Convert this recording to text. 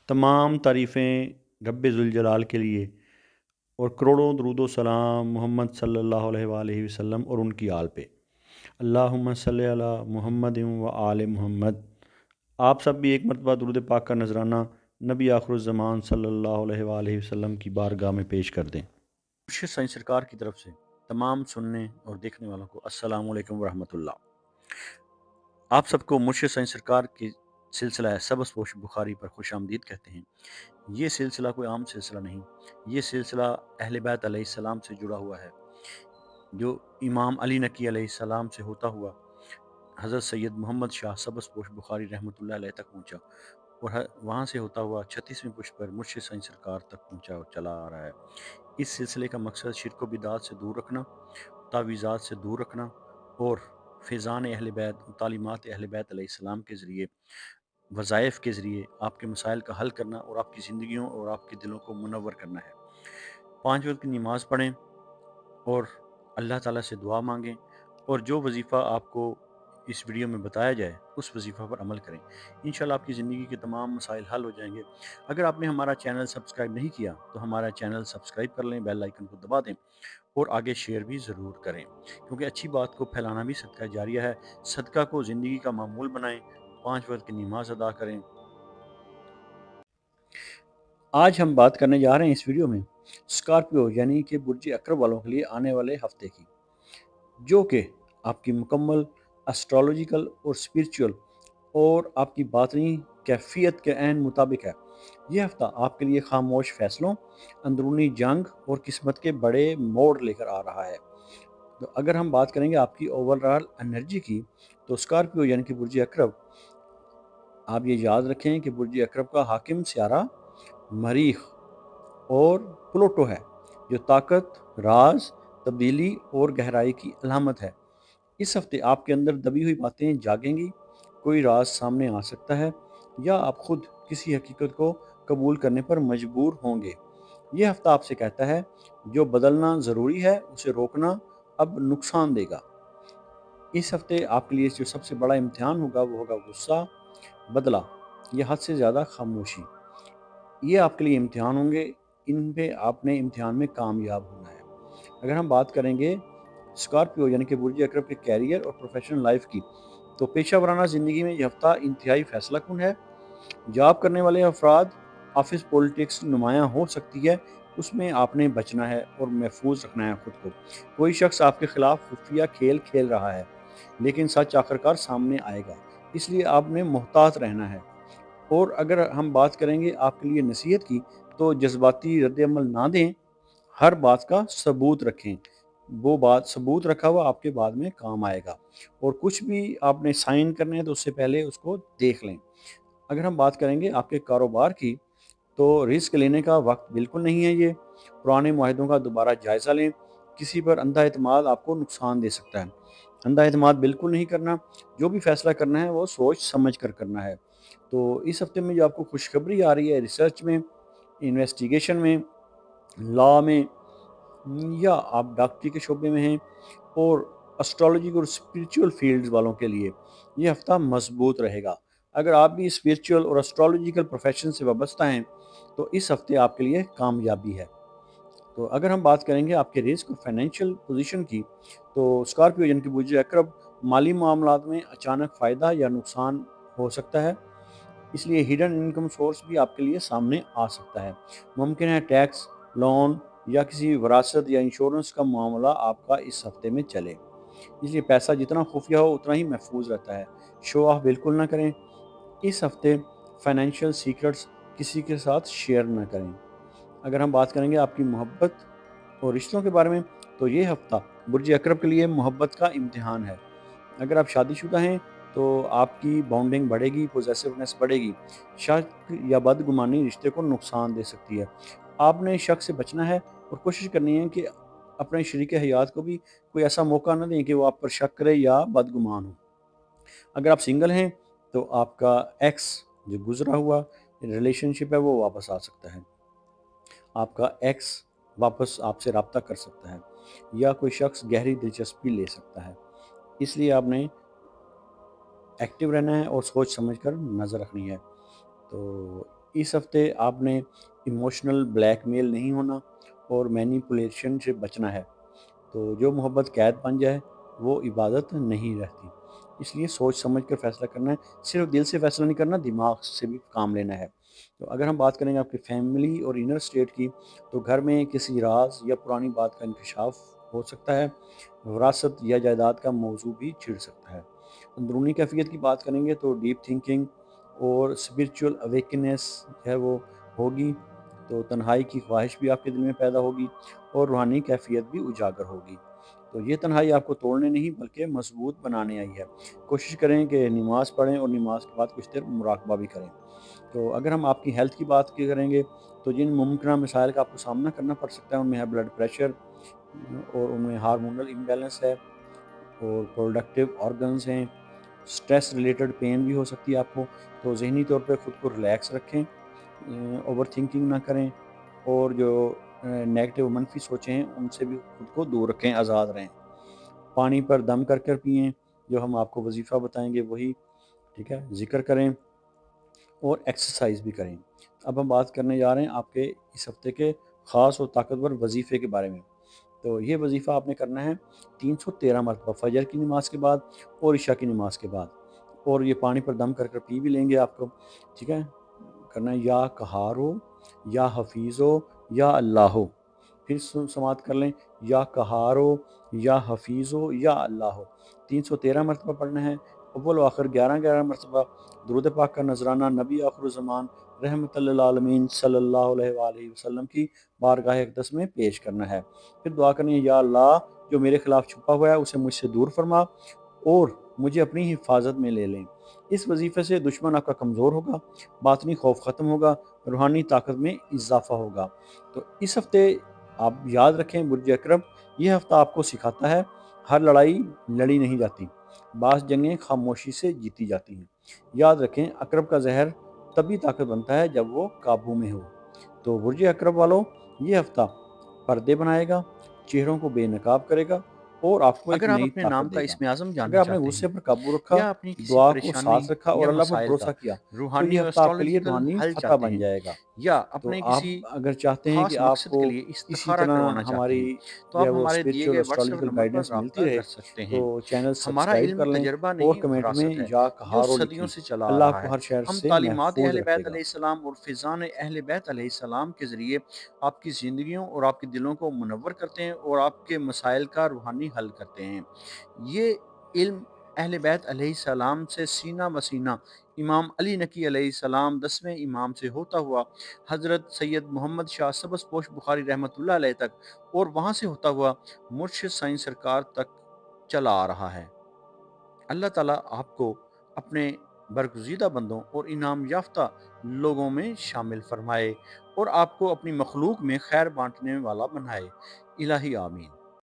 तमाम तारीफ़ें रब्बे ज़ुलजलाल के लिए और करोड़ों दरूद व सलाम मोहम्मद सल्लल्लाहु अलैहि वसल्लम और उनकी आल पे। अल्लाहुम्मा सल्लि अला मुहम्मदिन व आले मुहम्मद। आप सब भी एक मरतबा दुरूद पाक का नजराना नबी आखिरुज़्ज़मान सल्लल्लाहु अलैहि वसल्लम की बारगाह में पेश कर दें। मुर्शिद साईं सरकार की तरफ से तमाम सुनने और देखने वालों को अस्सलामु अलैकुम व रहमतुल्लाह। आप सबको मुर्शिद साईं सरकार की सिलसिला सबज़पोश बुखारी पर खुशामदीद कहते हैं। ये सिलसिला कोई आम सिलसिला नहीं, ये सिलसिला अहले बैत अलैहिस्सलाम से जुड़ा हुआ है, जो इमाम अली नकी अलैहिस्सलाम से होता हुआ हज़रत सैयद मोहम्मद शाह सबज़पोश बुखारी रहमतुल्लाह अलैह तक पहुँचा और वहाँ से होता हुआ 36वें पुष्प पर मुर्शिद साईं सरकार तक पहुँचा और चला आ रहा है। इस सिलसिले का मकसद शिर्क व बिदात से दूर रखना, तावीज़ात से दूर रखना और फ़ैज़ान अहले बैत, तालीमात अहले बैत अलैहिस्सलाम के ज़रिए, वज़ाइफ़ के ज़रिए आपके मसाइल का हल करना और आपकी ज़िंदगियों और आपके दिलों को मुनव्वर करना है। 5 वक़्त की नमाज़ पढ़ें और अल्लाह ताला से दुआ मांगें और जो वजीफ़ा आपको इस वीडियो में बताया जाए उस वजीफ़ा पर अमल करें। इंशाल्लाह आपकी ज़िंदगी के तमाम मसाइल हल हो जाएंगे। अगर आपने हमारा चैनल सब्सक्राइब नहीं किया तो हमारा चैनल सब्सक्राइब कर लें, बेल आइकन को दबा दें और आगे शेयर भी ज़रूर करें, क्योंकि अच्छी बात को फैलाना भी सदका जारिया है। सदका को ज़िंदगी का मामूल बनाएं, 5 वक्त की नमाज अदा करें। आज हम बात करने जा रहे हैं इस वीडियो में स्कॉर्पियो यानी कि बुर्ज अकरब वालों के लिए आने वाले हफ्ते की, जो कि आपकी मुकम्मल एस्ट्रोलॉजिकल और स्पिरिचुअल और आपकी बातनी कैफियत के ऐन मुताबिक है। यह हफ्ता आपके लिए खामोश फैसलों, अंदरूनी जंग और किस्मत के बड़े मोड़ लेकर आ रहा है। तो अगर हम बात करेंगे आपकी ओवरऑल एनर्जी की, तो स्कॉर्पियो यानी कि बुर्ज अकरब, आप ये याद रखें कि बुर्ज अकरब का हाकिम सियारा मरीख और प्लूटो है, जो ताकत, राज, तब्दीली और गहराई की अलामत है। इस हफ्ते आपके अंदर दबी हुई बातें जागेंगी, कोई राज सामने आ सकता है या आप खुद किसी हकीकत को कबूल करने पर मजबूर होंगे। यह हफ्ता आपसे कहता है जो बदलना ज़रूरी है उसे रोकना अब नुकसान देगा। इस हफ्ते आपके लिए जो सबसे बड़ा इम्तिहान होगा वो होगा गुस्सा, बदला या हद से ज़्यादा खामोशी। ये आपके लिए इम्तिहान होंगे, इन पे आपने इम्तिहान में कामयाब होना है। अगर हम बात करेंगे स्कॉर्पियो यानी कि बुर्ज अकरब के कैरियर और प्रोफेशनल लाइफ की, तो पेशा वराना ज़िंदगी में यह हफ्ता इंतहाई फैसला कुन है। जॉब करने वाले अफराद, ऑफिस पॉलिटिक्स नुमायाँ हो सकती है, उसमें आपने बचना है और महफूज रखना है खुद को। कोई शख्स आपके खिलाफ खुफिया खेल खेल रहा है, लेकिन सच आखिरकार सामने आएगा, इसलिए आपने मोहतात रहना है। और अगर हम बात करेंगे आपके लिए नसीहत की, तो जज्बाती रद्द-ए-अमल ना दें, हर बात का सबूत रखें। वो बात सबूत रखा हुआ आपके बाद में काम आएगा, और कुछ भी आपने साइन करने हैं तो उससे पहले उसको देख लें। अगर हम बात करेंगे आपके कारोबार की, तो रिस्क लेने का वक्त बिल्कुल नहीं है ये। पुराने मुआहदों का दोबारा जायज़ा लें, किसी पर अंधा एतमाद आपको नुकसान दे सकता है। अंधा एतमाद बिल्कुल नहीं करना, जो भी फैसला करना है वो सोच समझ कर करना है। तो इस हफ्ते में जो आपको खुशखबरी आ रही है रिसर्च में, इन्वेस्टिगेशन में, लॉ में, या आप डॉक्टरी के शोबे में हैं और एस्ट्रोलॉजी और स्पिरिचुअल फील्ड्स वालों के लिए ये हफ्ता मजबूत रहेगा। अगर आप भी स्पिरिचुअल और एस्ट्रोलॉजिकल प्रोफेशन से वाबस्ता हैं तो इस हफ्ते आपके लिए कामयाबी है। तो अगर हम बात करेंगे आपके रिस्क और फाइनेंशियल पोजीशन की, तो स्कॉर्पियो यानी कि बुर्ज अकरब, माली मामलात में अचानक फ़ायदा या नुकसान हो सकता है, इसलिए हिडन इनकम सोर्स भी आपके लिए सामने आ सकता है। मुमकिन है टैक्स, लोन या किसी विरासत या इंश्योरेंस का मामला आपका इस हफ्ते में चले, इसलिए पैसा जितना खुफिया हो उतना ही महफूज रहता है। शो ऑफ बिल्कुल ना करें। इस हफ्ते फाइनेंशियल सीक्रेट्स किसी के साथ शेयर ना करें। अगर हम बात करेंगे आपकी मोहब्बत और रिश्तों के बारे में, तो ये हफ्ता बुर्ज अकरब के लिए मोहब्बत का इम्तिहान है। अगर आप शादीशुदा हैं तो आपकी बॉन्डिंग बढ़ेगी, पॉजेसिवनेस बढ़ेगी। शक या बदगुमानी रिश्ते को नुकसान दे सकती है। आपने शक से बचना है और कोशिश करनी है कि अपने शरीक हयात को भी कोई ऐसा मौका ना दें कि वो आप पर शक करे या बदगुमान हो। अगर आप सिंगल हैं तो आपका एक्स जो गुजरा हुआ रिलेशनशिप है वो वापस आ सकता है। आपका एक्स वापस आपसे रब्ता कर सकता है या कोई शख्स गहरी दिलचस्पी ले सकता है। इसलिए आपने एक्टिव रहना है और सोच समझ कर नज़र रखनी है। तो اس ہفتے آپ نے ایموشنل بلیک میل نہیں ہونا اور مینیپولیشن سے بچنا ہے۔ تو جو محبت قید بن جائے وہ عبادت نہیں رہتی، اس لیے سوچ سمجھ کر فیصلہ کرنا ہے، صرف دل سے فیصلہ نہیں کرنا، دماغ سے بھی کام لینا ہے۔ تو اگر ہم بات کریں گے آپ کی فیملی اور انر اسٹیٹ کی، تو گھر میں کسی راز یا پرانی بات کا انکشاف ہو سکتا ہے، وراثت یا جائیداد کا موضوع بھی چھڑ سکتا ہے۔ اندرونی کیفیت کی بات کریں گے تو ڈیپ تھنکنگ اور اسپریچول اویکنیس ہے وہ ہوگی، تو تنہائی کی خواہش بھی آپ کے دل میں پیدا ہوگی اور روحانی کیفیت بھی اجاگر ہوگی۔ تو یہ تنہائی آپ کو توڑنے نہیں بلکہ مضبوط بنانے آئی ہے۔ کوشش کریں کہ نماز پڑھیں اور نماز کے بعد کچھ دیر مراقبہ بھی کریں۔ تو اگر ہم آپ کی ہیلتھ کی بات کریں گے تو جن ممکنہ مسائل کا آپ کو سامنا کرنا پڑ سکتا ہے ان میں ہے بلڈ پریشر، اور ان میں ہارمونل امبیلنس ہے، اور پروڈکٹیو آرگنز ہیں، سٹریس ریلیٹڈ پین بھی ہو سکتی ہے آپ کو۔ تو ذہنی طور پہ خود کو ریلیکس رکھیں، اوور تھنکنگ نہ کریں، اور جو نیگیٹو منفی سوچیں ہیں ان سے بھی خود کو دور رکھیں، آزاد رہیں۔ پانی پر دم کر کر پئیں، جو ہم آپ کو وظیفہ بتائیں گے وہی، ٹھیک ہے، ذکر کریں اور ایکسرسائز بھی کریں۔ اب ہم بات کرنے جا رہے ہیں آپ کے اس ہفتے کے خاص اور طاقتور وظیفے کے بارے میں۔ تو یہ وظیفہ آپ نے کرنا ہے 313 مرتبہ، فجر کی نماز کے بعد اور عشاء کی نماز کے بعد، اور یہ پانی پر دم کر کر پی بھی لیں گے آپ کو، ٹھیک ہے۔ کرنا ہے یا قہار ہو یا حفیظ ہو یا اللہ ہو، پھر سماعت کر لیں، یا قہار ہو یا حفیظ ہو یا اللہ ہو، 313 مرتبہ پڑھنا ہے۔ اول و آخر 11 مرتبہ درود پاک کا نذرانہ نبی آخر الزمان رحمت للعالمین صلی اللہ علیہ وآلہ وسلم کی بارگاہ اقدس میں پیش کرنا ہے۔ پھر دعا کرنی ہے، یا اللہ جو میرے خلاف چھپا ہوا ہے اسے مجھ سے دور فرما اور مجھے اپنی حفاظت میں لے لیں۔ اس وظیفے سے دشمن آپ کا کمزور ہوگا، باطنی خوف ختم ہوگا، روحانی طاقت میں اضافہ ہوگا۔ تو اس ہفتے آپ یاد رکھیں برج اکرم، یہ ہفتہ آپ کو سکھاتا ہے ہر لڑائی لڑی نہیں جاتی، بعض جنگیں خاموشی سے جیتی جاتی ہیں۔ یاد رکھیں عقرب کا زہر تبھی طاقت بنتا ہے جب وہ قابو میں ہو۔ تو برج اکرب والوں، یہ ہفتہ پردے بنائے گا، چہروں کو بے نقاب کرے گا اور آپ کو ایک اگر آپ نئی اپنے نام طاقت کا دے گا۔ اسم اعظم اگر جاننا آپ نے چاہتے ہیں غصے پر قابو رکھا، یا اپنی کسی دعا کو پریشانی ساتھ رکھا اور یا اللہ پر مسائل بھروسہ کا کیا، تو روحانی یہ اور ہفتہ آپ کے لیے اسٹرالوجیکل روحانی حل فتح چاہتے بن ہیں، جائے گا۔ یا تو اپنے آپ کسی اگر چاہتے ہیں کہ خاص آپ مقصد کو کے لیے اسی استخارہ طرح کروانا چاہتے ہماری ہیں تو جو ہے آپ وہ ہمارے دیے اسپریچول گئے واٹس ایپ اسٹرالوجیکل نمبر پر گائیڈنس رابطہ ملتی رہے، کر سکتے تو ہیں۔ چینل ہمارا سبسکرائب علم کر لیں تجربہ اور نہیں کمنٹ میں وراثت ہے یا جو کہارو صدیوں لکھیں۔ سے چلا آ اللہ رہا کو ہے۔ ہر شر ہم سے تعلیمات محفوظ اہل رکھے بیت گا۔ علیہ السلام اور فیضان اہل بیت علیہ السلام کے ذریعے آپ کی زندگیوں اور آپ کے دلوں کو منور کرتے ہیں اور آپ کے مسائل کا روحانی حل کرتے ہیں۔ یہ علم اہل بیت علیہ السلام سے سینہ بسینہ امام علی نقی علیہ السلام 10ویں امام سے ہوتا ہوا حضرت سید محمد شاہ سبز پوش بخاری رحمۃ اللہ علیہ تک اور وہاں سے ہوتا ہوا مرشد سائیں سرکار تک چلا آ رہا ہے۔ اللہ تعالیٰ آپ کو اپنے برگزیدہ بندوں اور انعام یافتہ لوگوں میں شامل فرمائے اور آپ کو اپنی مخلوق میں خیر بانٹنے والا بنائے۔ الہی آمین۔